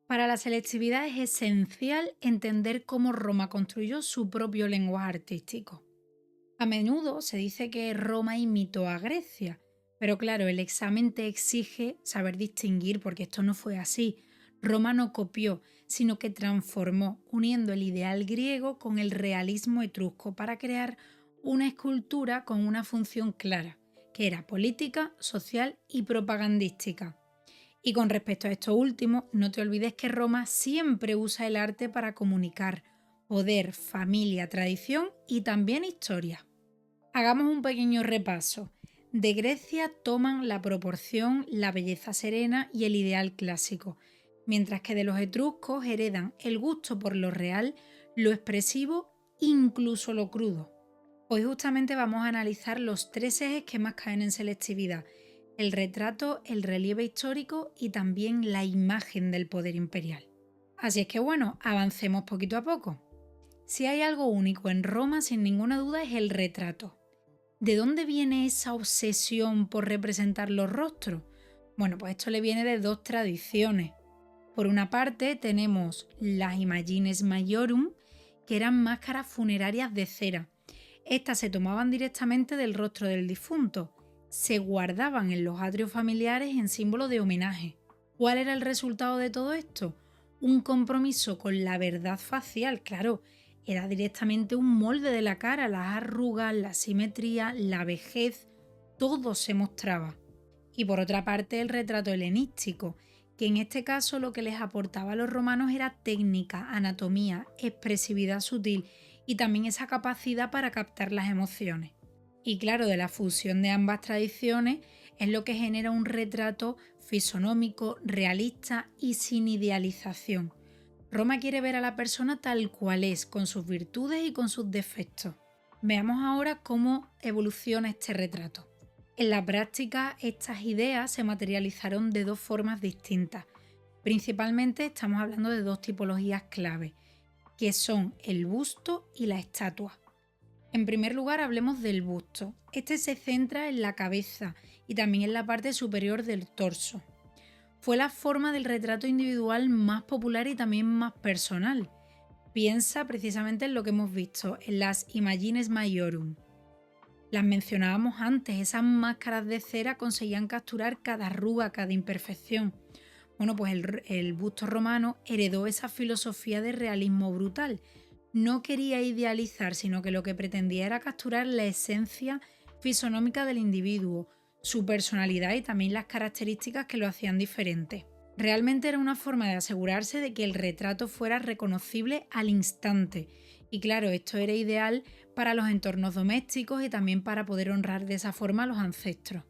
Para la selectividad es esencial entender cómo Roma construyó su propio lenguaje artístico. A menudo se dice que Roma imitó a Grecia, pero claro, el examen te exige saber distinguir porque esto no fue así. Roma no copió, sino que transformó, uniendo el ideal griego con el realismo etrusco para crear una escultura con una función clara, que era política, social y propagandística. Y con respecto a esto último, no te olvides que Roma siempre usa el arte para comunicar poder, familia, tradición y también historia. Hagamos un pequeño repaso. De Grecia toman la proporción, la belleza serena y el ideal clásico, mientras que de los etruscos heredan el gusto por lo real, lo expresivo, incluso lo crudo. Hoy justamente vamos a analizar los tres ejes que más caen en selectividad: el retrato, el relieve histórico y también la imagen del poder imperial. Así es que bueno, avancemos poquito a poco. Si hay algo único en Roma, sin ninguna duda, es el retrato. ¿De dónde viene esa obsesión por representar los rostros? Bueno, pues esto le viene de dos tradiciones. Por una parte tenemos las Imagines Maiorum, que eran máscaras funerarias de cera. Estas se tomaban directamente del rostro del difunto, se guardaban en los atrios familiares en símbolo de homenaje. ¿Cuál era el resultado de todo esto? Un compromiso con la verdad facial, claro, era directamente un molde de la cara, las arrugas, la simetría, la vejez, todo se mostraba. Y por otra parte el retrato helenístico, que en este caso lo que les aportaba a los romanos era técnica, anatomía, expresividad sutil y también esa capacidad para captar las emociones. Y claro, de la fusión de ambas tradiciones es lo que genera un retrato fisonómico, realista y sin idealización. Roma quiere ver a la persona tal cual es, con sus virtudes y con sus defectos. Veamos ahora cómo evoluciona este retrato. En la práctica, estas ideas se materializaron de dos formas distintas. Principalmente estamos hablando de dos tipologías clave, que son el busto y la estatua. En primer lugar, hablemos del busto. Este se centra en la cabeza y también en la parte superior del torso. Fue la forma del retrato individual más popular y también más personal. Piensa precisamente en lo que hemos visto, en las Imagines Maiorum. Las mencionábamos antes, esas máscaras de cera conseguían capturar cada arruga, cada imperfección. Bueno, pues el busto romano heredó esa filosofía de realismo brutal. No quería idealizar, sino que lo que pretendía era capturar la esencia fisonómica del individuo, su personalidad y también las características que lo hacían diferente. Realmente era una forma de asegurarse de que el retrato fuera reconocible al instante. Y claro, esto era ideal para los entornos domésticos y también para poder honrar de esa forma a los ancestros.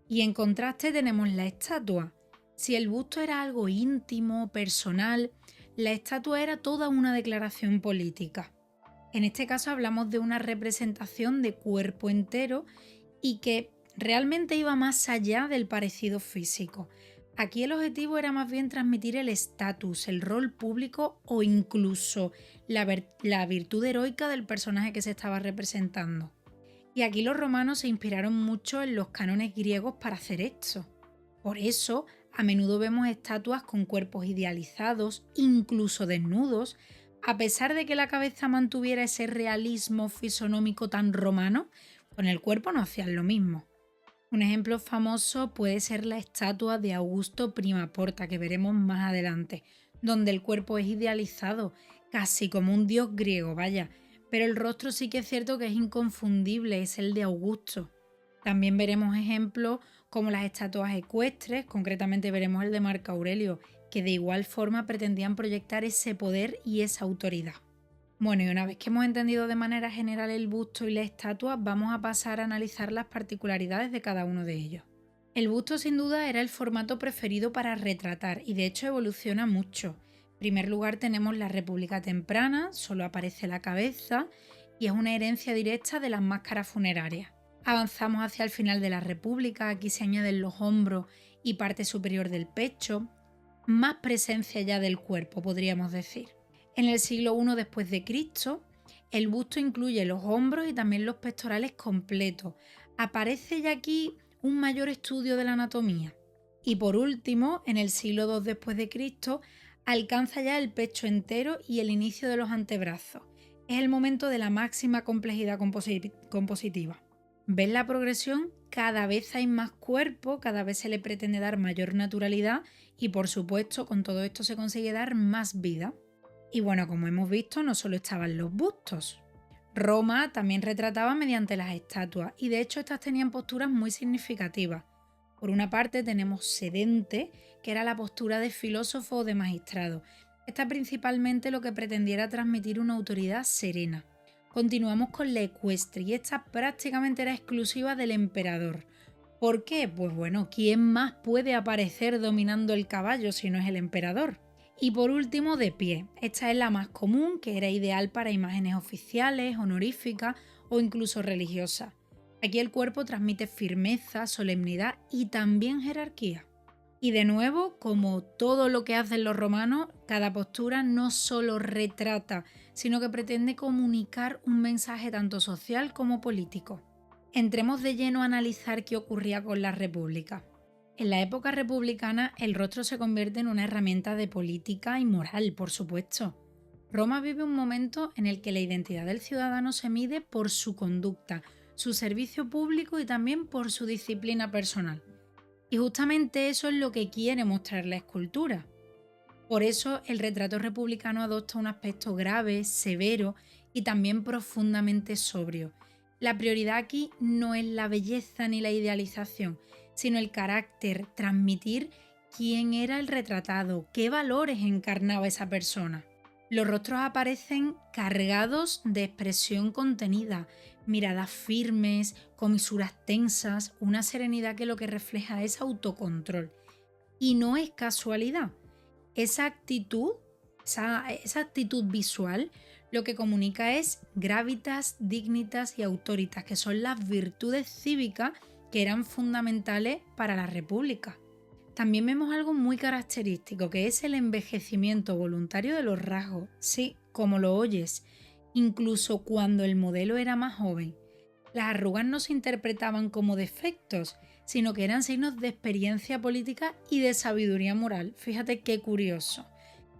Y en contraste tenemos la estatua. Si el busto era algo íntimo, personal, la estatua era toda una declaración política. En este caso hablamos de una representación de cuerpo entero y que realmente iba más allá del parecido físico. Aquí el objetivo era más bien transmitir el estatus, el rol público o incluso la virtud heroica del personaje que se estaba representando. Y aquí los romanos se inspiraron mucho en los cánones griegos para hacer esto. Por eso, a menudo vemos estatuas con cuerpos idealizados, incluso desnudos, a pesar de que la cabeza mantuviera ese realismo fisonómico tan romano, con el cuerpo no hacían lo mismo. Un ejemplo famoso puede ser la estatua de Augusto Prima Porta, que veremos más adelante, donde el cuerpo es idealizado, casi como un dios griego, vaya, pero el rostro sí que es cierto que es inconfundible, es el de Augusto. También veremos ejemplos como las estatuas ecuestres, concretamente veremos el de Marco Aurelio, que de igual forma pretendían proyectar ese poder y esa autoridad. Bueno, y una vez que hemos entendido de manera general el busto y la estatua, vamos a pasar a analizar las particularidades de cada uno de ellos. El busto sin duda era el formato preferido para retratar y de hecho evoluciona mucho. En primer lugar tenemos la República temprana, solo aparece la cabeza y es una herencia directa de las máscaras funerarias. Avanzamos hacia el final de la República, aquí se añaden los hombros y parte superior del pecho, más presencia ya del cuerpo, podríamos decir. En el siglo I después de Cristo, el busto incluye los hombros y también los pectorales completos. Aparece ya aquí un mayor estudio de la anatomía. Y por último, en el siglo II después de Cristo, Alcanza ya el pecho entero y el inicio de los antebrazos. Es el momento de la máxima complejidad compositiva. ¿Ves la progresión? Cada vez hay más cuerpo, cada vez se le pretende dar mayor naturalidad y por supuesto con todo esto se consigue dar más vida. Y bueno, como hemos visto, no solo estaban los bustos. Roma también retrataba mediante las estatuas y de hecho estas tenían posturas muy significativas. Por una parte tenemos sedente, que era la postura de filósofo o de magistrado. Esta principalmente lo que pretendiera transmitir una autoridad serena. Continuamos con la ecuestre y esta prácticamente era exclusiva del emperador. ¿Por qué? Pues bueno, ¿quién más puede aparecer dominando el caballo si no es el emperador? Y por último, de pie. Esta es la más común, que era ideal para imágenes oficiales, honoríficas o incluso religiosas. Aquí el cuerpo transmite firmeza, solemnidad y también jerarquía. Y de nuevo, como todo lo que hacen los romanos, cada postura no solo retrata, sino que pretende comunicar un mensaje tanto social como político. Entremos de lleno a analizar qué ocurría con la República. En la época republicana, el rostro se convierte en una herramienta de política y moral, por supuesto. Roma vive un momento en el que la identidad del ciudadano se mide por su conducta, su servicio público y también por su disciplina personal. Y justamente eso es lo que quiere mostrar la escultura. Por eso el retrato republicano adopta un aspecto grave, severo y también profundamente sobrio. La prioridad aquí no es la belleza ni la idealización, sino el carácter, transmitir quién era el retratado, qué valores encarnaba esa persona. Los rostros aparecen cargados de expresión contenida, miradas firmes, comisuras tensas, una serenidad que lo que refleja es autocontrol. Y no es casualidad. Esa actitud visual lo que comunica es gravitas, dignitas y autoritas, que son las virtudes cívicas que eran fundamentales para la República. También vemos algo muy característico, que es el envejecimiento voluntario de los rasgos. Sí, como lo oyes, incluso cuando el modelo era más joven. Las arrugas no se interpretaban como defectos, sino que eran signos de experiencia política y de sabiduría moral. Fíjate qué curioso,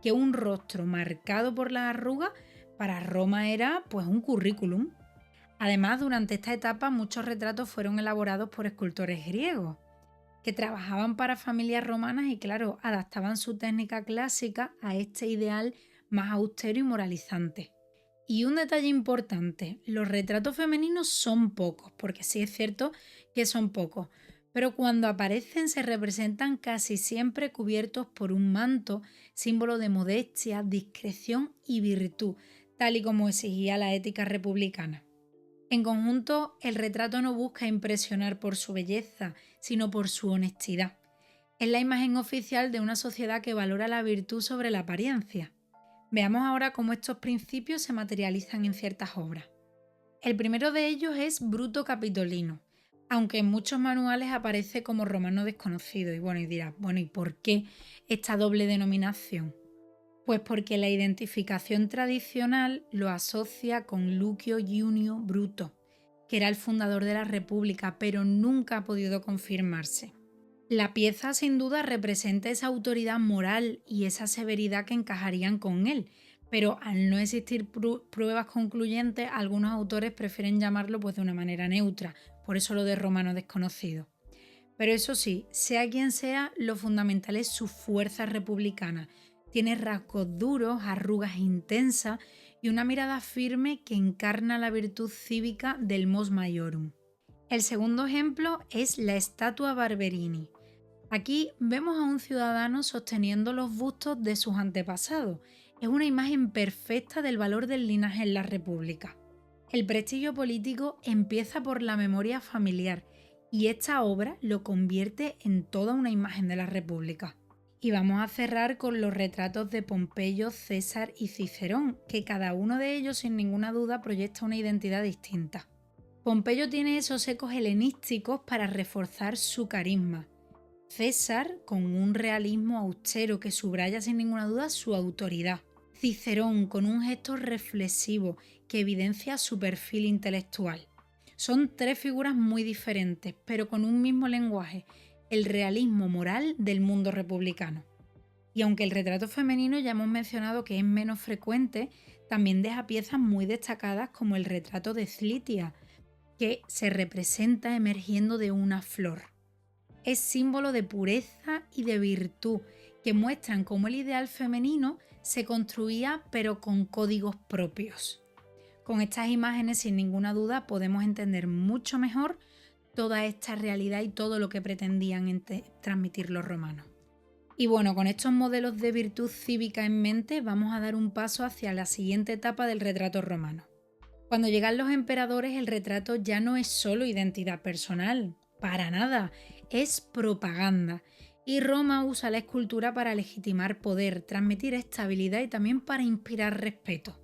que un rostro marcado por las arrugas para Roma era pues un currículum. Además, durante esta etapa muchos retratos fueron elaborados por escultores griegos, que trabajaban para familias romanas y claro, adaptaban su técnica clásica a este ideal más austero y moralizante. Y un detalle importante, los retratos femeninos son pocos, porque sí es cierto que son pocos, pero cuando aparecen se representan casi siempre cubiertos por un manto, símbolo de modestia, discreción y virtud, tal y como exigía la ética republicana. En conjunto, el retrato no busca impresionar por su belleza, sino por su honestidad. Es la imagen oficial de una sociedad que valora la virtud sobre la apariencia. Veamos ahora cómo estos principios se materializan en ciertas obras. El primero de ellos es Bruto Capitolino, aunque en muchos manuales aparece como romano desconocido. Y dirás, ¿y por qué esta doble denominación? Pues porque la identificación tradicional lo asocia con Lucio Junio Bruto, que era el fundador de la República, pero nunca ha podido confirmarse. La pieza sin duda representa esa autoridad moral y esa severidad que encajarían con él, pero al no existir pruebas concluyentes, algunos autores prefieren llamarlo pues de una manera neutra, por eso lo de romano desconocido. Pero eso sí, sea quien sea, lo fundamental es su fuerza republicana. Tiene rasgos duros, arrugas intensas y una mirada firme que encarna la virtud cívica del mos maiorum. El segundo ejemplo es la estatua Barberini. Aquí vemos a un ciudadano sosteniendo los bustos de sus antepasados. Es una imagen perfecta del valor del linaje en la República. El prestigio político empieza por la memoria familiar y esta obra lo convierte en toda una imagen de la República. Y vamos a cerrar con los retratos de Pompeyo, César y Cicerón, que cada uno de ellos sin ninguna duda proyecta una identidad distinta. Pompeyo tiene esos ecos helenísticos para reforzar su carisma. César con un realismo austero que subraya sin ninguna duda su autoridad. Cicerón con un gesto reflexivo que evidencia su perfil intelectual. Son tres figuras muy diferentes, pero con un mismo lenguaje, el realismo moral del mundo republicano. Y aunque el retrato femenino ya hemos mencionado que es menos frecuente, también deja piezas muy destacadas como el retrato de Slitia, que se representa emergiendo de una flor. Es símbolo de pureza y de virtud, que muestran cómo el ideal femenino se construía pero con códigos propios. Con estas imágenes, sin ninguna duda, podemos entender mucho mejor toda esta realidad y todo lo que pretendían transmitir los romanos. Y bueno, con estos modelos de virtud cívica en mente, vamos a dar un paso hacia la siguiente etapa del retrato romano. Cuando llegan los emperadores, el retrato ya no es solo identidad personal, para nada, es propaganda. Y Roma usa la escultura para legitimar poder, transmitir estabilidad y también para inspirar respeto.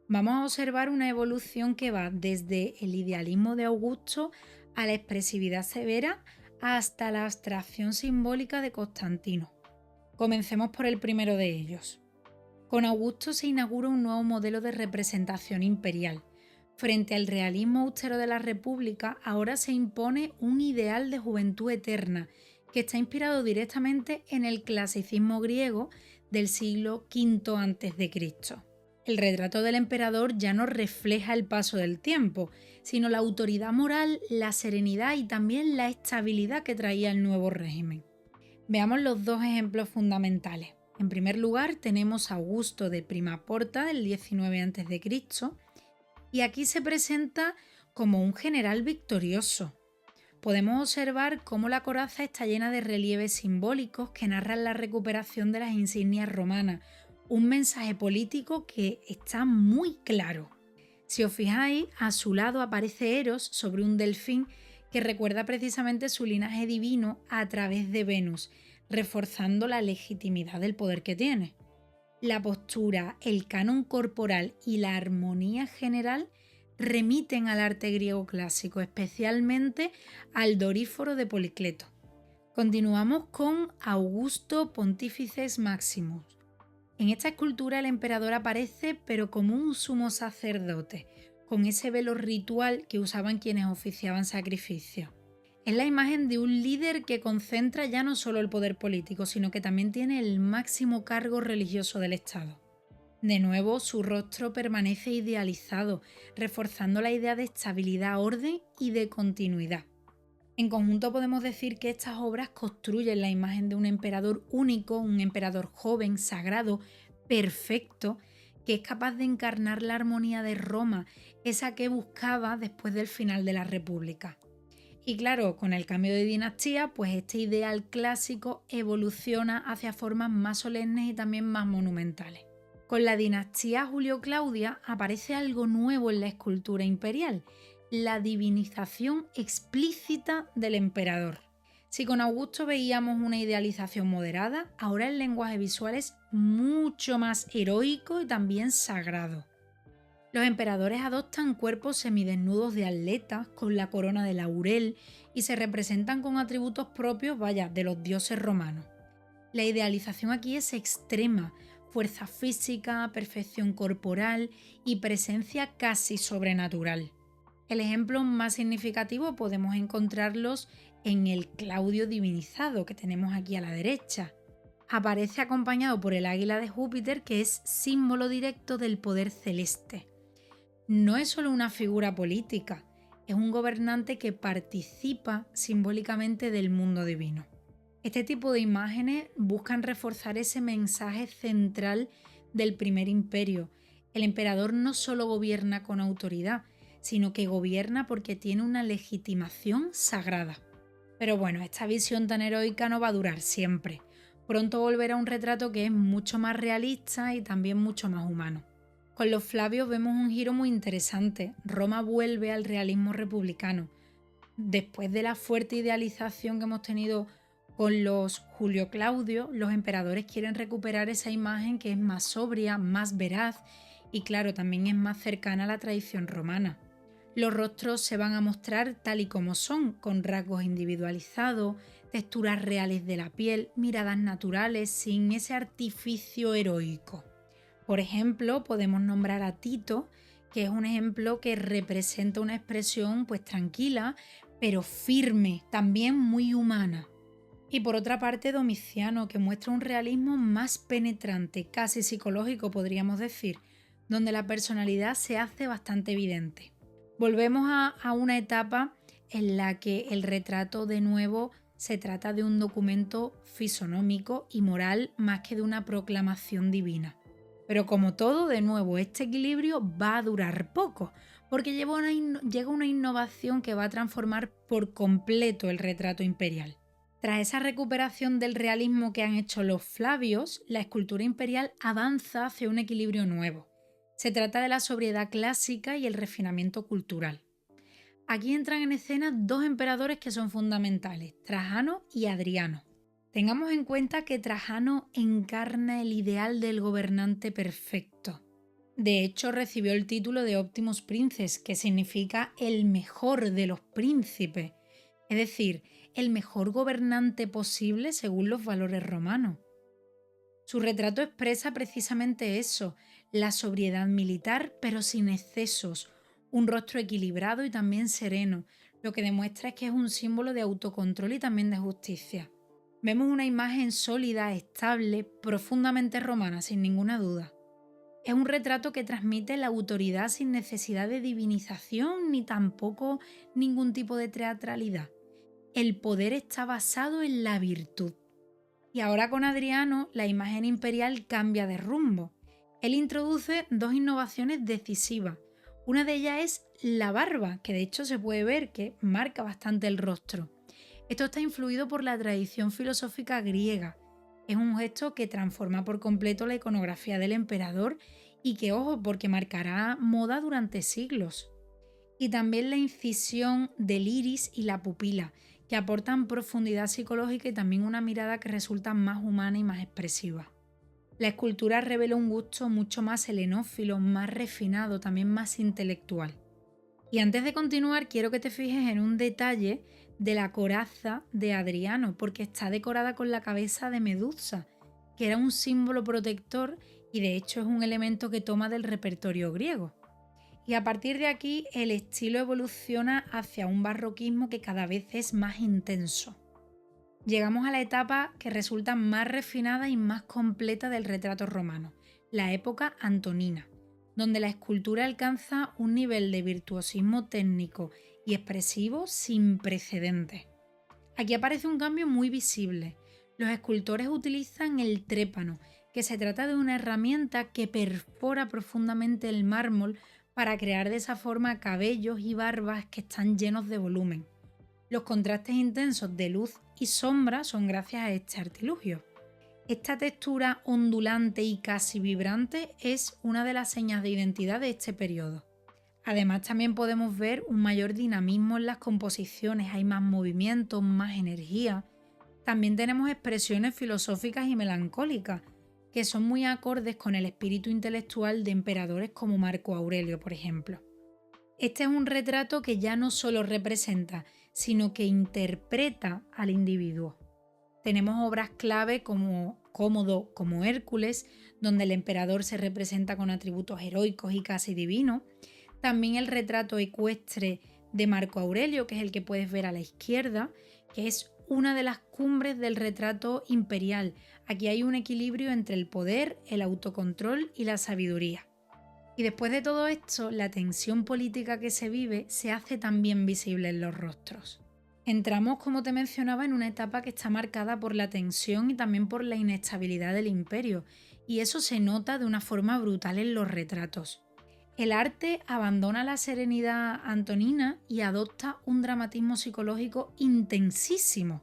Vamos a observar una evolución que va desde el idealismo de Augusto a la expresividad severa hasta la abstracción simbólica de Constantino. Comencemos por el primero de ellos. Con Augusto se inaugura un nuevo modelo de representación imperial. Frente al realismo austero de la República, ahora se impone un ideal de juventud eterna que está inspirado directamente en el clasicismo griego del siglo V a.C. El retrato del emperador ya no refleja el paso del tiempo, sino la autoridad moral, la serenidad y también la estabilidad que traía el nuevo régimen. Veamos los dos ejemplos fundamentales. En primer lugar, tenemos a Augusto de Prima Porta del 19 a.C. y aquí se presenta como un general victorioso. Podemos observar cómo la coraza está llena de relieves simbólicos que narran la recuperación de las insignias romanas, un mensaje político que está muy claro. Si os fijáis, a su lado aparece Eros sobre un delfín que recuerda precisamente su linaje divino a través de Venus, reforzando la legitimidad del poder que tiene. La postura, el canon corporal y la armonía general remiten al arte griego clásico, especialmente al Doríforo de Policleto. Continuamos con Augusto Pontifices Maximus. En esta escultura el emperador aparece pero como un sumo sacerdote, con ese velo ritual que usaban quienes oficiaban sacrificios. Es la imagen de un líder que concentra ya no solo el poder político, sino que también tiene el máximo cargo religioso del Estado. De nuevo, su rostro permanece idealizado, reforzando la idea de estabilidad, orden y de continuidad. En conjunto podemos decir que estas obras construyen la imagen de un emperador único, un emperador joven, sagrado, perfecto, que es capaz de encarnar la armonía de Roma, esa que buscaba después del final de la República. Y claro, con el cambio de dinastía, pues este ideal clásico evoluciona hacia formas más solemnes y también más monumentales. Con la dinastía Julio-Claudia aparece algo nuevo en la escultura imperial, la divinización explícita del emperador. Si con Augusto veíamos una idealización moderada, ahora el lenguaje visual es mucho más heroico y también sagrado. Los emperadores adoptan cuerpos semidesnudos de atletas con la corona de laurel y se representan con atributos propios, de los dioses romanos. La idealización aquí es extrema, fuerza física, perfección corporal y presencia casi sobrenatural. El ejemplo más significativo podemos encontrarlos en el Claudio divinizado que tenemos aquí a la derecha. Aparece acompañado por el águila de Júpiter, que es símbolo directo del poder celeste. No es solo una figura política, es un gobernante que participa simbólicamente del mundo divino. Este tipo de imágenes buscan reforzar ese mensaje central del primer imperio. El emperador no solo gobierna con autoridad, sino que gobierna porque tiene una legitimación sagrada. Pero bueno, esta visión tan heroica no va a durar siempre. Pronto volverá un retrato que es mucho más realista y también mucho más humano. Con los Flavios vemos un giro muy interesante. Roma vuelve al realismo republicano. Después de la fuerte idealización que hemos tenido con los Julio Claudio, los emperadores quieren recuperar esa imagen que es más sobria, más veraz y claro, también es más cercana a la tradición romana. Los rostros se van a mostrar tal y como son, con rasgos individualizados, texturas reales de la piel, miradas naturales, sin ese artificio heroico. Por ejemplo, podemos nombrar a Tito, que es un ejemplo que representa una expresión pues tranquila, pero firme, también muy humana. Y por otra parte, Domiciano, que muestra un realismo más penetrante, casi psicológico podríamos decir, donde la personalidad se hace bastante evidente. Volvemos a una etapa en la que el retrato de nuevo se trata de un documento fisonómico y moral más que de una proclamación divina. Pero como todo, de nuevo, este equilibrio va a durar poco, porque llega una innovación que va a transformar por completo el retrato imperial. Tras esa recuperación del realismo que han hecho los Flavios, la escultura imperial avanza hacia un equilibrio nuevo. Se trata de la sobriedad clásica y el refinamiento cultural. Aquí entran en escena dos emperadores que son fundamentales, Trajano y Adriano. Tengamos en cuenta que Trajano encarna el ideal del gobernante perfecto. De hecho, recibió el título de Optimus Princes, que significa el mejor de los príncipes, es decir, el mejor gobernante posible según los valores romanos. Su retrato expresa precisamente eso, la sobriedad militar pero sin excesos, un rostro equilibrado y también sereno, lo que demuestra es que es un símbolo de autocontrol y también de justicia. Vemos una imagen sólida, estable, profundamente romana, sin ninguna duda. Es un retrato que transmite la autoridad sin necesidad de divinización ni tampoco ningún tipo de teatralidad. El poder está basado en la virtud. Y ahora con Adriano, la imagen imperial cambia de rumbo. Él introduce dos innovaciones decisivas. Una de ellas es la barba, que de hecho se puede ver que marca bastante el rostro. Esto está influido por la tradición filosófica griega. Es un gesto que transforma por completo la iconografía del emperador y que, ojo, porque marcará moda durante siglos. Y también la incisión del iris y la pupila, que aportan profundidad psicológica y también una mirada que resulta más humana y más expresiva. La escultura revela un gusto mucho más helenófilo, más refinado, también más intelectual. Y antes de continuar, quiero que te fijes en un detalle de la coraza de Adriano, porque está decorada con la cabeza de Medusa, que era un símbolo protector y de hecho es un elemento que toma del repertorio griego. Y a partir de aquí el estilo evoluciona hacia un barroquismo que cada vez es más intenso. Llegamos a la etapa que resulta más refinada y más completa del retrato romano, la época antonina, donde la escultura alcanza un nivel de virtuosismo técnico y expresivo sin precedentes. Aquí aparece un cambio muy visible. Los escultores utilizan el trépano, que se trata de una herramienta que perfora profundamente el mármol para crear de esa forma cabellos y barbas que están llenos de volumen. Los contrastes intensos de luz y sombra son gracias a este artilugio. Esta textura ondulante y casi vibrante es una de las señas de identidad de este periodo. Además, también podemos ver un mayor dinamismo en las composiciones, hay más movimiento, más energía. También tenemos expresiones filosóficas y melancólicas, que son muy acordes con el espíritu intelectual de emperadores como Marco Aurelio, por ejemplo. Este es un retrato que ya no solo representa, sino que interpreta al individuo. Tenemos obras clave como Cómodo, como Hércules, donde el emperador se representa con atributos heroicos y casi divinos. También el retrato ecuestre de Marco Aurelio, que es el que puedes ver a la izquierda, que es una de las cumbres del retrato imperial. Aquí hay un equilibrio entre el poder, el autocontrol y la sabiduría. Y después de todo esto, la tensión política que se vive se hace también visible en los rostros. Entramos, como te mencionaba, en una etapa que está marcada por la tensión y también por la inestabilidad del imperio, y eso se nota de una forma brutal en los retratos. El arte abandona la serenidad antonina y adopta un dramatismo psicológico intensísimo.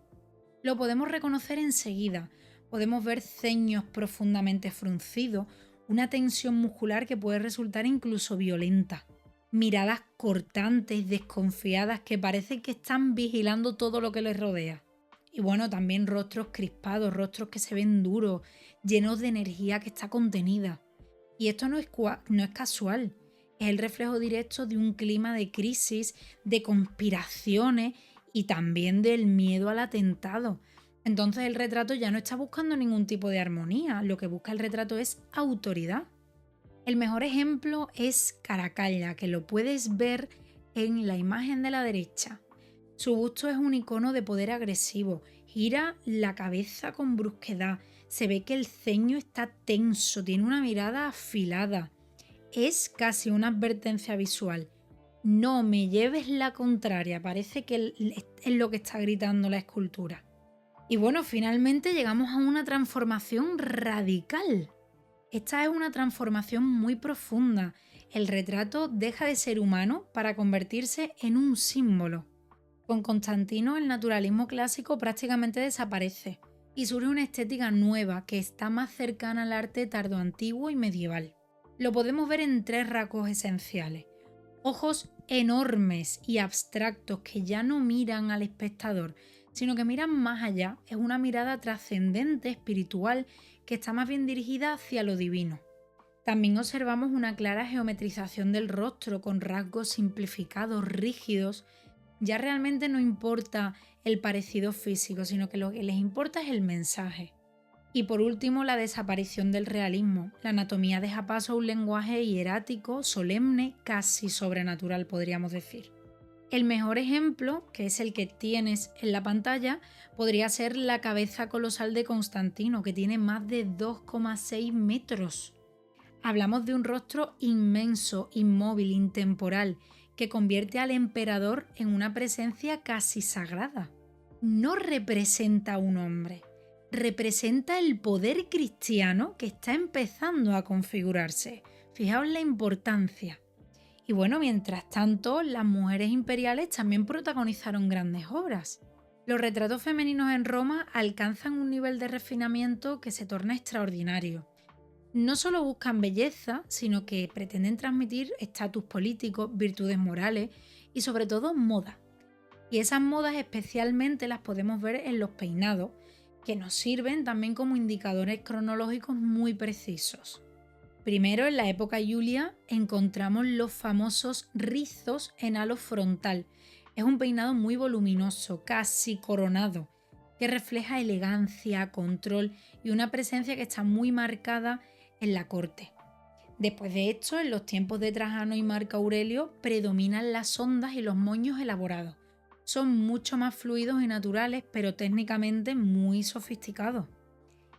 Lo podemos reconocer enseguida, podemos ver ceños profundamente fruncidos, una tensión muscular que puede resultar incluso violenta, miradas cortantes, desconfiadas que parece que están vigilando todo lo que les rodea. Y bueno, también rostros crispados, rostros que se ven duros, llenos de energía que está contenida. Y esto no es casual, es el reflejo directo de un clima de crisis, de conspiraciones y también del miedo al atentado. Entonces el retrato ya no está buscando ningún tipo de armonía, lo que busca el retrato es autoridad. El mejor ejemplo es Caracalla, que lo puedes ver en la imagen de la derecha. Su busto es un icono de poder agresivo gira la cabeza con brusquedad, se ve que el ceño está tenso, tiene una mirada afilada. Es casi una advertencia visual. No me lleves la contraria, parece que es lo que está gritando la escultura. Y bueno, finalmente llegamos a una transformación radical. Esta es una transformación muy profunda. El retrato deja de ser humano para convertirse en un símbolo. Con Constantino el naturalismo clásico prácticamente desaparece y surge una estética nueva que está más cercana al arte tardoantiguo y medieval. Lo podemos ver en tres rasgos esenciales. Ojos enormes y abstractos que ya no miran al espectador, sino que miran más allá. Es una mirada trascendente, espiritual, que está más bien dirigida hacia lo divino. También observamos una clara geometrización del rostro con rasgos simplificados, rígidos. Ya realmente no importa el parecido físico, sino que lo que les importa es el mensaje. Y por último, la desaparición del realismo. La anatomía deja paso a un lenguaje hierático, solemne, casi sobrenatural, podríamos decir. El mejor ejemplo, que es el que tienes en la pantalla, podría ser la cabeza colosal de Constantino, que tiene más de 2,6 metros. Hablamos de un rostro inmenso, inmóvil, intemporal, que convierte al emperador en una presencia casi sagrada. No representa a un hombre, representa el poder cristiano que está empezando a configurarse. Fijaos la importancia. Y bueno, mientras tanto, las mujeres imperiales también protagonizaron grandes obras. Los retratos femeninos en Roma alcanzan un nivel de refinamiento que se torna extraordinario. No solo buscan belleza, sino que pretenden transmitir estatus político, virtudes morales y sobre todo moda. Y esas modas especialmente las podemos ver en los peinados, que nos sirven también como indicadores cronológicos muy precisos. Primero, en la época Julia, encontramos los famosos rizos en halo frontal. Es un peinado muy voluminoso, casi coronado, que refleja elegancia, control y una presencia que está muy marcada en la corte. Después de esto, en los tiempos de Trajano y Marco Aurelio, predominan las ondas y los moños elaborados. Son mucho más fluidos y naturales, pero técnicamente muy sofisticados.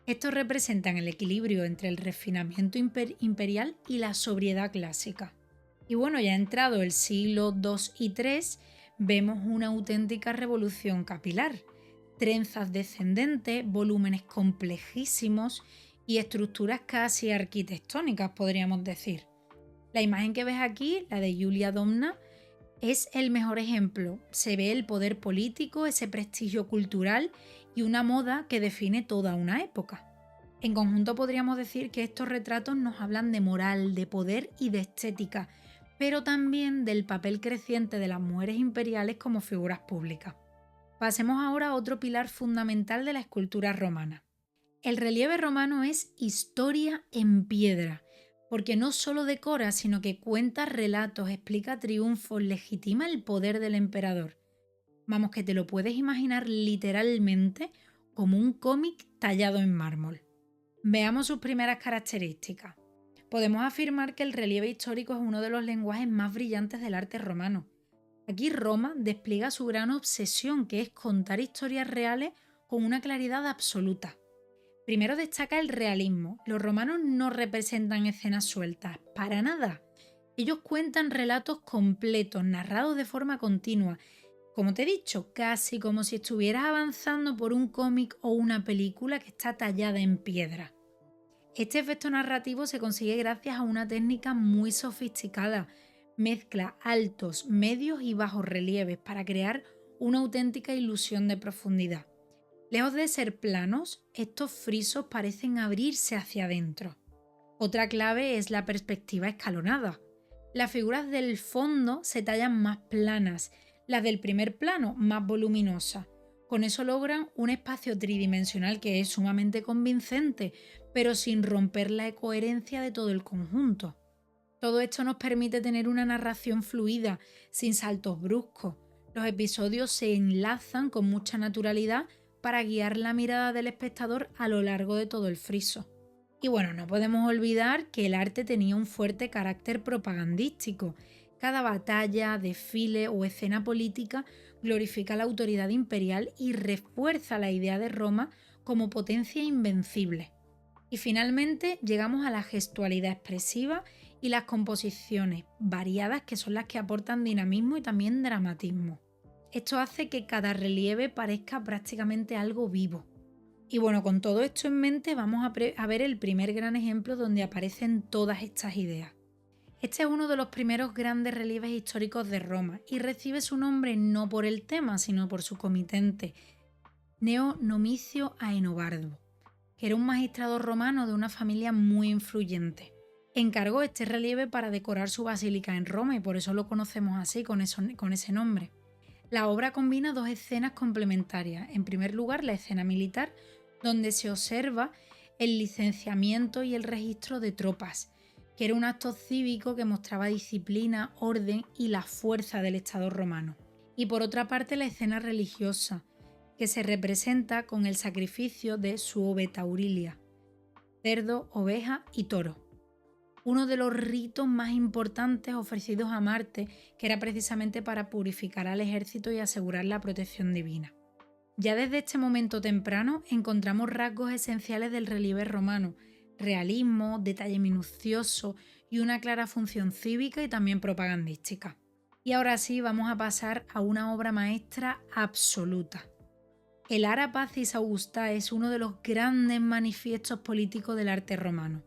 Estos representan el equilibrio entre el refinamiento imperial y la sobriedad clásica. Y bueno, ya entrado el siglo II y III, vemos una auténtica revolución capilar. Trenzas descendentes, volúmenes complejísimos y estructuras casi arquitectónicas, podríamos decir. La imagen que ves aquí, la de Julia Domna, es el mejor ejemplo. Se ve el poder político, ese prestigio cultural y una moda que define toda una época. En conjunto podríamos decir que estos retratos nos hablan de moral, de poder y de estética, pero también del papel creciente de las mujeres imperiales como figuras públicas. Pasemos ahora a otro pilar fundamental de la escultura romana. El relieve romano es historia en piedra, porque no solo decora, sino que cuenta relatos, explica triunfos, legitima el poder del emperador. Vamos, que te lo puedes imaginar literalmente como un cómic tallado en mármol. Veamos sus primeras características. Podemos afirmar que el relieve histórico es uno de los lenguajes más brillantes del arte romano. Aquí Roma despliega su gran obsesión, que es contar historias reales con una claridad absoluta. Primero destaca el realismo. Los romanos no representan escenas sueltas, para nada. Ellos cuentan relatos completos, narrados de forma continua. Como te he dicho, casi como si estuvieras avanzando por un cómic o una película que está tallada en piedra. Este efecto narrativo se consigue gracias a una técnica muy sofisticada. Mezcla altos, medios y bajos relieves para crear una auténtica ilusión de profundidad. Lejos de ser planos, estos frisos parecen abrirse hacia adentro. Otra clave es la perspectiva escalonada. Las figuras del fondo se tallan más planas, las del primer plano más voluminosas. Con eso logran un espacio tridimensional que es sumamente convincente, pero sin romper la coherencia de todo el conjunto. Todo esto nos permite tener una narración fluida, sin saltos bruscos. Los episodios se enlazan con mucha naturalidad para guiar la mirada del espectador a lo largo de todo el friso. Y bueno, no podemos olvidar que el arte tenía un fuerte carácter propagandístico. Cada batalla, desfile o escena política glorifica la autoridad imperial y refuerza la idea de Roma como potencia invencible. Y finalmente llegamos a la gestualidad expresiva y las composiciones variadas, que son las que aportan dinamismo y también dramatismo. Esto hace que cada relieve parezca prácticamente algo vivo. Y bueno, con todo esto en mente vamos a ver el primer gran ejemplo donde aparecen todas estas ideas. Este es uno de los primeros grandes relieves históricos de Roma y recibe su nombre no por el tema, sino por su comitente, Gneo Nomicio Aenobarbo, que era un magistrado romano de una familia muy influyente. Encargó este relieve para decorar su basílica en Roma y por eso lo conocemos así, con ese nombre. La obra combina dos escenas complementarias. En primer lugar, la escena militar, donde se observa el licenciamiento y el registro de tropas, que era un acto cívico que mostraba disciplina, orden y la fuerza del Estado romano. Y por otra parte, la escena religiosa, que se representa con el sacrificio de su ovetaurilia, cerdo, oveja y toro. Uno de los ritos más importantes ofrecidos a Marte, que era precisamente para purificar al ejército y asegurar la protección divina. Ya desde este momento temprano encontramos rasgos esenciales del relieve romano: realismo, detalle minucioso y una clara función cívica y también propagandística. Y ahora sí vamos a pasar a una obra maestra absoluta. El Ara Pacis Augusta es uno de los grandes manifiestos políticos del arte romano,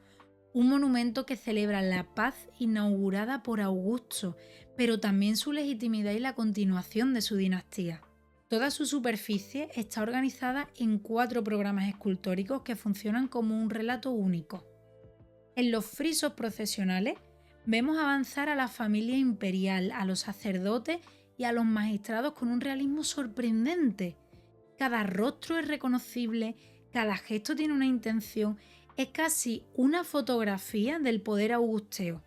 un monumento que celebra la paz inaugurada por Augusto, pero también su legitimidad y la continuación de su dinastía. Toda su superficie está organizada en 4 programas escultóricos que funcionan como un relato único. En los frisos procesionales vemos avanzar a la familia imperial, a los sacerdotes y a los magistrados con un realismo sorprendente. Cada rostro es reconocible, cada gesto tiene una intención, es casi una fotografía del poder augusteo.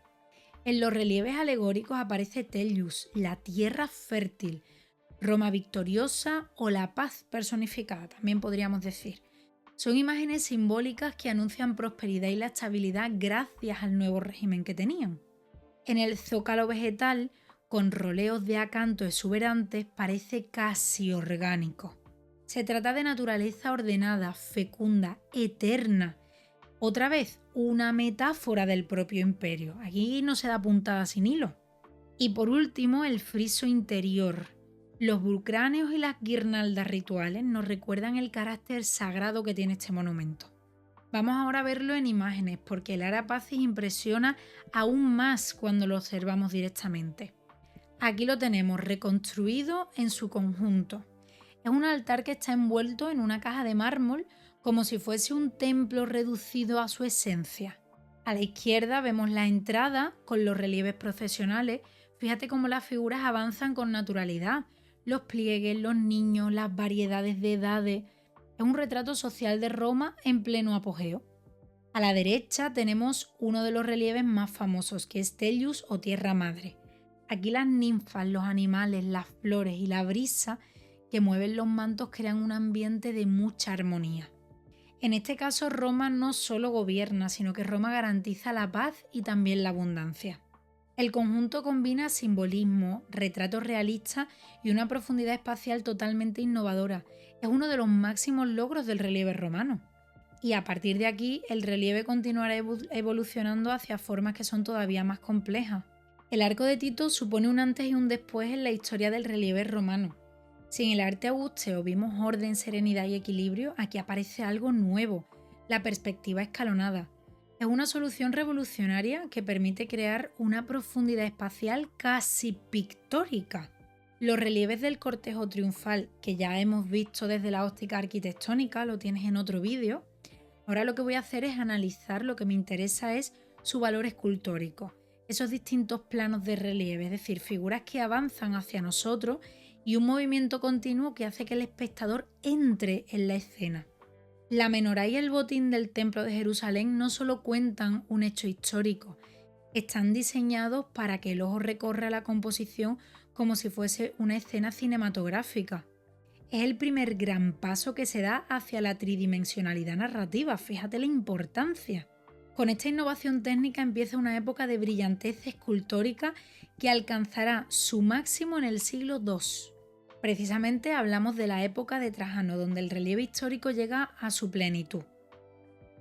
En los relieves alegóricos aparece Tellius, la tierra fértil, Roma victoriosa o la paz personificada, también podríamos decir. Son imágenes simbólicas que anuncian prosperidad y la estabilidad gracias al nuevo régimen que tenían. En el zócalo vegetal, con roleos de acanto exuberantes, parece casi orgánico. Se trata de naturaleza ordenada, fecunda, eterna. Otra vez, una metáfora del propio imperio. Aquí no se da puntada sin hilo. Y por último, el friso interior. Los bucráneos y las guirnaldas rituales nos recuerdan el carácter sagrado que tiene este monumento. Vamos ahora a verlo en imágenes, porque el Ara Pacis impresiona aún más cuando lo observamos directamente. Aquí lo tenemos reconstruido en su conjunto. Es un altar que está envuelto en una caja de mármol, como si fuese un templo reducido a su esencia. A la izquierda vemos la entrada con los relieves procesionales. Fíjate cómo las figuras avanzan con naturalidad. Los pliegues, los niños, las variedades de edades. Es un retrato social de Roma en pleno apogeo. A la derecha tenemos uno de los relieves más famosos, que es Tellius o Tierra Madre. Aquí las ninfas, los animales, las flores y la brisa que mueven los mantos crean un ambiente de mucha armonía. En este caso, Roma no solo gobierna, sino que Roma garantiza la paz y también la abundancia. El conjunto combina simbolismo, retratos realistas y una profundidad espacial totalmente innovadora. Es uno de los máximos logros del relieve romano. Y a partir de aquí, el relieve continuará evolucionando hacia formas que son todavía más complejas. El arco de Tito supone un antes y un después en la historia del relieve romano. Si en el arte augusteo vimos orden, serenidad y equilibrio, aquí aparece algo nuevo, la perspectiva escalonada. Es una solución revolucionaria que permite crear una profundidad espacial casi pictórica. Los relieves del cortejo triunfal, que ya hemos visto desde la óptica arquitectónica, lo tienes en otro vídeo. Ahora lo que voy a hacer es analizar, lo que me interesa es su valor escultórico, esos distintos planos de relieve, es decir, figuras que avanzan hacia nosotros y un movimiento continuo que hace que el espectador entre en la escena. La menorá y el botín del Templo de Jerusalén no solo cuentan un hecho histórico, están diseñados para que el ojo recorra la composición como si fuese una escena cinematográfica. Es el primer gran paso que se da hacia la tridimensionalidad narrativa, fíjate la importancia. Con esta innovación técnica empieza una época de brillantez escultórica que alcanzará su máximo en el siglo II. Precisamente hablamos de la época de Trajano, donde el relieve histórico llega a su plenitud.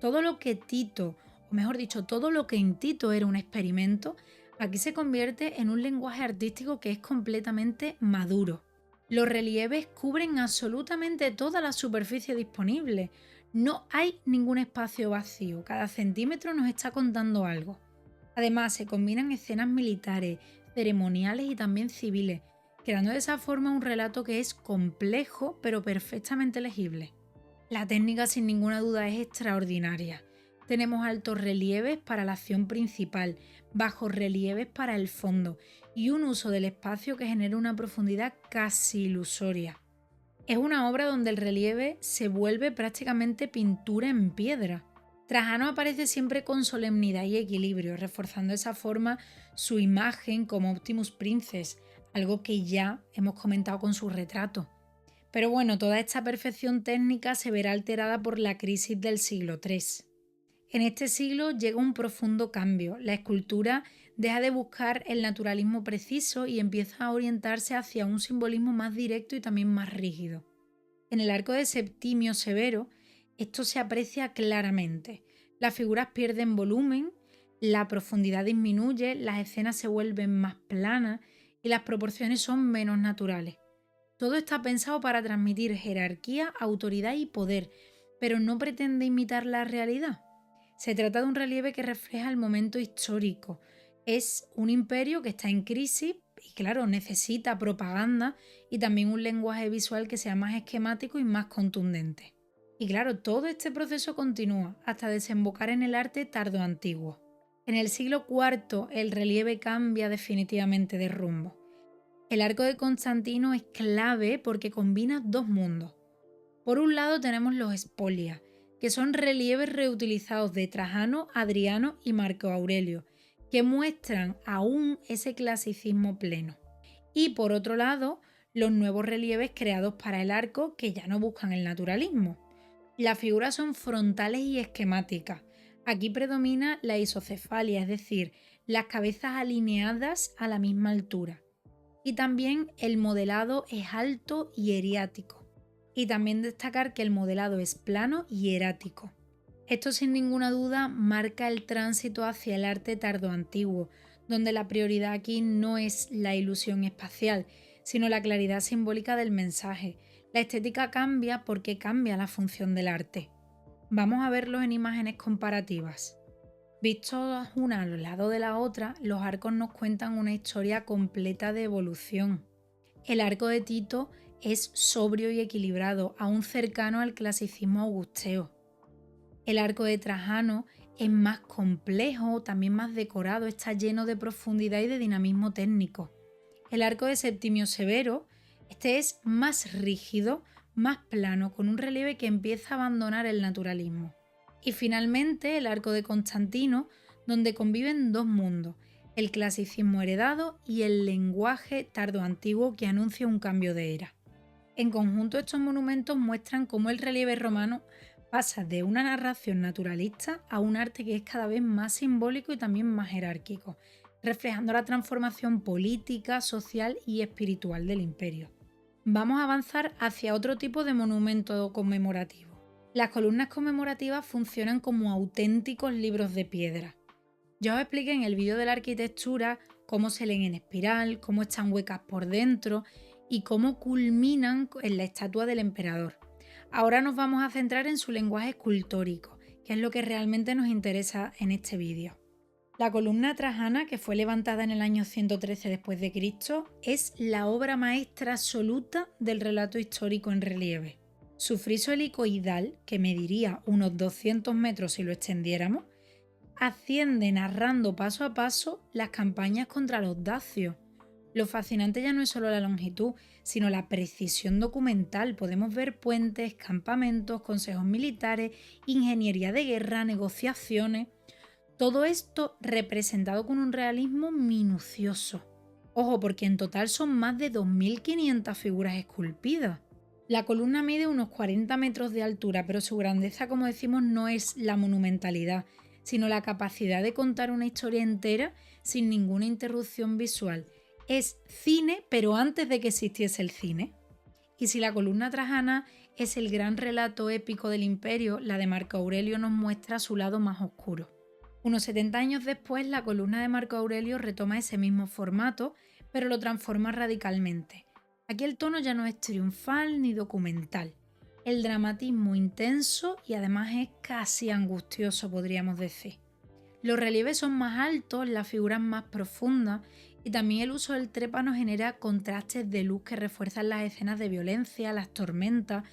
Todo lo que Tito, o mejor dicho, todo lo que en Tito era un experimento, aquí se convierte en un lenguaje artístico que es completamente maduro. Los relieves cubren absolutamente toda la superficie disponible. No hay ningún espacio vacío, cada centímetro nos está contando algo. Además, se combinan escenas militares, ceremoniales y también civiles, creando de esa forma un relato que es complejo pero perfectamente legible. La técnica sin ninguna duda es extraordinaria. Tenemos altos relieves para la acción principal, bajos relieves para el fondo y un uso del espacio que genera una profundidad casi ilusoria. Es una obra donde el relieve se vuelve prácticamente pintura en piedra. Trajano aparece siempre con solemnidad y equilibrio, reforzando de esa forma su imagen como Optimus Princess, algo que ya hemos comentado con su retrato. Pero bueno, toda esta perfección técnica se verá alterada por la crisis del siglo III. En este siglo llega un profundo cambio. La escultura deja de buscar el naturalismo preciso y empieza a orientarse hacia un simbolismo más directo y también más rígido. En el arco de Septimio Severo, esto se aprecia claramente. Las figuras pierden volumen, la profundidad disminuye, las escenas se vuelven más planas y las proporciones son menos naturales. Todo está pensado para transmitir jerarquía, autoridad y poder, pero no pretende imitar la realidad. Se trata de un relieve que refleja el momento histórico. Es un imperio que está en crisis y claro, necesita propaganda y también un lenguaje visual que sea más esquemático y más contundente. Y claro, todo este proceso continúa hasta desembocar en el arte tardoantiguo. En el siglo IV el relieve cambia definitivamente de rumbo. El arco de Constantino es clave porque combina dos mundos. Por un lado tenemos los spolia, que son relieves reutilizados de Trajano, Adriano y Marco Aurelio, que muestran aún ese clasicismo pleno. Y por otro lado, los nuevos relieves creados para el arco que ya no buscan el naturalismo. Las figuras son frontales y esquemáticas. Aquí predomina la isocefalia, es decir, las cabezas alineadas a la misma altura. Y también el modelado es alto y eriático. Y también destacar que el modelado es plano y hierático. Esto sin ninguna duda marca el tránsito hacia el arte tardoantiguo, donde la prioridad aquí no es la ilusión espacial, sino la claridad simbólica del mensaje. La estética cambia porque cambia la función del arte. Vamos a verlo en imágenes comparativas. Vistos una al lado de la otra, los arcos nos cuentan una historia completa de evolución. El arco de Tito es sobrio y equilibrado, aún cercano al clasicismo augusteo. El arco de Trajano es más complejo, también más decorado, está lleno de profundidad y de dinamismo técnico. El arco de Septimio Severo, este es más rígido, más plano, con un relieve que empieza a abandonar el naturalismo. Y finalmente el arco de Constantino, donde conviven dos mundos, el clasicismo heredado y el lenguaje tardoantiguo que anuncia un cambio de era. En conjunto estos monumentos muestran cómo el relieve romano pasa de una narración naturalista a un arte que es cada vez más simbólico y también más jerárquico, reflejando la transformación política, social y espiritual del imperio. Vamos a avanzar hacia otro tipo de monumento conmemorativo. Las columnas conmemorativas funcionan como auténticos libros de piedra. Ya os expliqué en el vídeo de la arquitectura cómo se leen en espiral, cómo están huecas por dentro y cómo culminan en la estatua del emperador. Ahora nos vamos a centrar en su lenguaje escultórico, que es lo que realmente nos interesa en este vídeo. La columna trajana, que fue levantada en el año 113 después de Cristo, es la obra maestra absoluta del relato histórico en relieve. Su friso helicoidal, que mediría unos 200 metros si lo extendiéramos, asciende narrando paso a paso las campañas contra los dacios. Lo fascinante ya no es solo la longitud, sino la precisión documental. Podemos ver puentes, campamentos, consejos militares, ingeniería de guerra, negociaciones. Todo esto representado con un realismo minucioso. Ojo, porque en total son más de 2.500 figuras esculpidas. La columna mide unos 40 metros de altura, pero su grandeza, como decimos, no es la monumentalidad, sino la capacidad de contar una historia entera sin ninguna interrupción visual. Es cine, pero antes de que existiese el cine. Y si la columna trajana es el gran relato épico del imperio, la de Marco Aurelio nos muestra su lado más oscuro. Unos 70 años después, la columna de Marco Aurelio retoma ese mismo formato, pero lo transforma radicalmente. Aquí el tono ya no es triunfal ni documental. El dramatismo intenso y además es casi angustioso, podríamos decir. Los relieves son más altos, las figuras más profundas y también el uso del trépano genera contrastes de luz que refuerzan las escenas de violencia, las tormentas,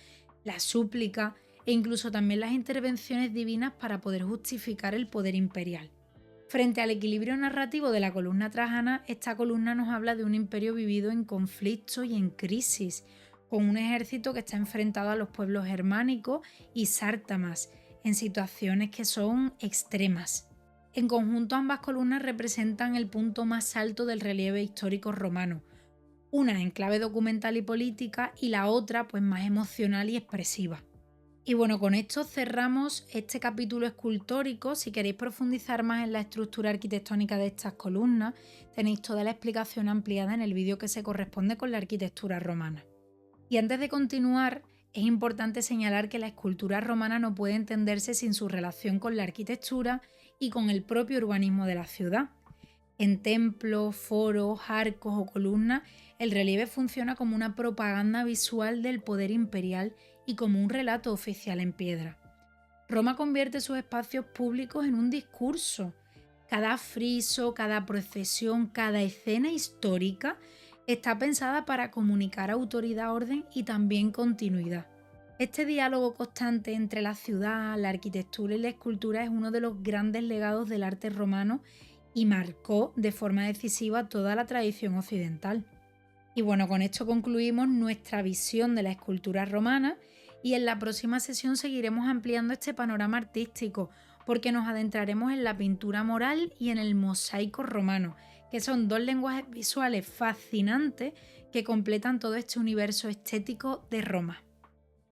las súplicas e incluso también las intervenciones divinas para poder justificar el poder imperial. Frente al equilibrio narrativo de la columna trajana, esta columna nos habla de un imperio vivido en conflicto y en crisis, con un ejército que está enfrentado a los pueblos germánicos y sártamas, en situaciones que son extremas. En conjunto, ambas columnas representan el punto más alto del relieve histórico romano, una en clave documental y política y la otra pues más emocional y expresiva. Y bueno, con esto cerramos este capítulo escultórico. Si queréis profundizar más en la estructura arquitectónica de estas columnas, tenéis toda la explicación ampliada en el vídeo que se corresponde con la arquitectura romana. Y antes de continuar, es importante señalar que la escultura romana no puede entenderse sin su relación con la arquitectura y con el propio urbanismo de la ciudad. En templos, foros, arcos o columnas, el relieve funciona como una propaganda visual del poder imperial y como un relato oficial en piedra. Roma convierte sus espacios públicos en un discurso. Cada friso, cada procesión, cada escena histórica está pensada para comunicar autoridad, orden y también continuidad. Este diálogo constante entre la ciudad, la arquitectura y la escultura es uno de los grandes legados del arte romano y marcó de forma decisiva toda la tradición occidental. Y bueno, con esto concluimos nuestra visión de la escultura romana y en la próxima sesión seguiremos ampliando este panorama artístico porque nos adentraremos en la pintura mural y en el mosaico romano, que son dos lenguajes visuales fascinantes que completan todo este universo estético de Roma.